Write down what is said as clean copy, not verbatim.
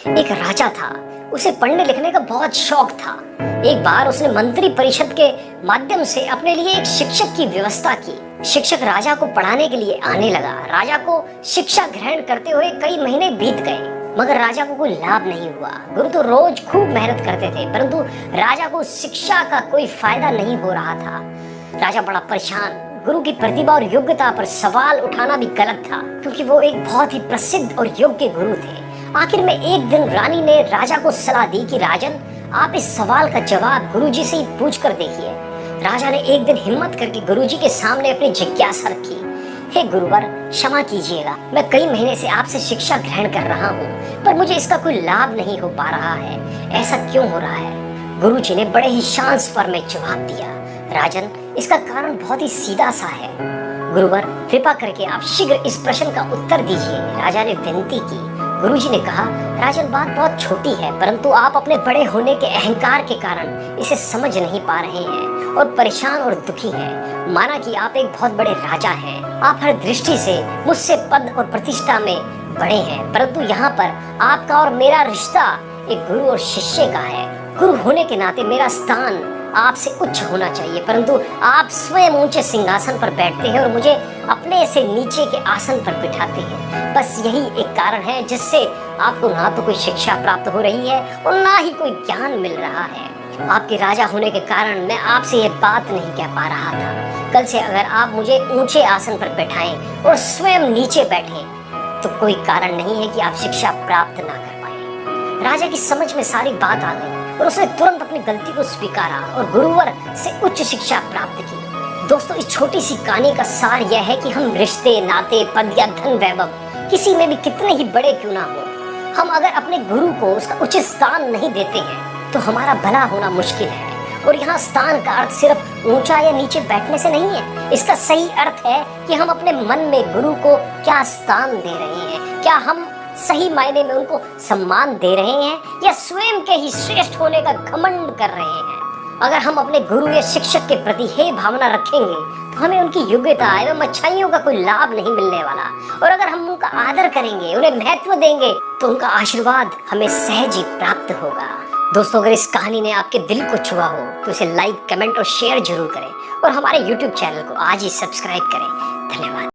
एक राजा था, उसे पढ़ने लिखने का बहुत शौक था। एक बार उसने मंत्री परिषद के माध्यम से अपने लिए एक शिक्षक की व्यवस्था की। शिक्षक राजा को पढ़ाने के लिए आने लगा। राजा को शिक्षा ग्रहण करते हुए कई महीने बीत गए, मगर राजा को कोई लाभ नहीं हुआ। गुरु तो रोज खूब मेहनत करते थे, परंतु राजा को शिक्षा का कोई फायदा नहीं हो रहा था। राजा बड़ा परेशान। गुरु की प्रतिभा और योग्यता पर सवाल उठाना भी गलत था, क्योंकि वो एक बहुत ही प्रसिद्ध और योग्य गुरु थे। आखिर में एक दिन रानी ने राजा को सलाह दी कि राजन, आप इस सवाल का जवाब गुरुजी से ही पूछ कर देखिए। राजा ने एक दिन हिम्मत करके गुरुजी के सामने अपनी जिज्ञासा रखी। हे गुरुवर, क्षमा कीजिएगा, मैं कई महीने से आपसे शिक्षा ग्रहण कर रहा हूँ, पर मुझे इसका कोई लाभ नहीं हो पा रहा है। ऐसा क्यों हो रहा है? गुरुजी ने बड़े ही शांत स्वर में जवाब दिया, राजन, इसका कारण बहुत ही सीधा सा है। गुरुवर, कृपा करके आप शीघ्र इस प्रश्न का उत्तर दीजिए, राजा ने विनती की। गुरुजी ने कहा, राजन, बात बहुत छोटी है, परंतु आप अपने बड़े होने के अहंकार के कारण इसे समझ नहीं पा रहे हैं और परेशान और दुखी हैं। माना कि आप एक बहुत बड़े राजा हैं, आप हर दृष्टि से मुझसे पद और प्रतिष्ठा में बड़े हैं, परंतु यहाँ पर आपका और मेरा रिश्ता एक गुरु और शिष्य का है। गुरु होने के नाते मेरा स्थान आपसे उच्च होना चाहिए, परंतु आप स्वयं ऊंचे सिंहासन पर बैठते हैं और मुझे अपने से नीचे के आसन पर बिठाते हैं। बस यही एक कारण है जिससे आपको ना तो कोई शिक्षा प्राप्त हो रही है और ना ही कोई ज्ञान मिल रहा है। आपके राजा होने के कारण मैं आपसे ये बात नहीं कह पा रहा था। कल से अगर आप मुझे ऊंचे आसन पर बैठाएं और स्वयं नीचे बैठें, तो कोई कारण नहीं है कि आप शिक्षा प्राप्त ना कर पाए। राजा की समझ में सारी बात आ गई और उसने तुरंत अपनी गलती को स्वीकारा और गुरुवर से उच्च शिक्षा प्राप्त की। दोस्तों, इस छोटी सी कहानी का सार यह है कि हम रिश्ते, नाते, पद या धन वैभव किसी में भी कितने ही बड़े क्यों ना हो, हम अगर अपने गुरु को उसका उचित स्थान नहीं देते हैं तो हमारा भला होना मुश्किल है। और यहाँ स्थान का अर्थ सिर्फ ऊंचा या नीचे बैठने से नहीं है। इसका सही अर्थ है कि हम अपने मन में गुरु को क्या स्थान दे रहे हैं। क्या हम सही मायने में उनको सम्मान दे रहे हैं या स्वयं के ही श्रेष्ठ होने का घमंड कर रहे हैं? अगर हम अपने गुरु या शिक्षक के प्रति हे भावना रखेंगे तो हमें उनकी योग्यता एवं अच्छाइयों का कोई लाभ नहीं मिलने वाला। और अगर हम उनका आदर करेंगे, उन्हें महत्व देंगे, तो उनका आशीर्वाद हमें सहज ही प्राप्त होगा। दोस्तों, अगर इस कहानी ने आपके दिल को छुआ हो तो इसे लाइक, कमेंट और शेयर जरूर करें और हमारे YouTube चैनल को आज ही सब्सक्राइब करें। धन्यवाद।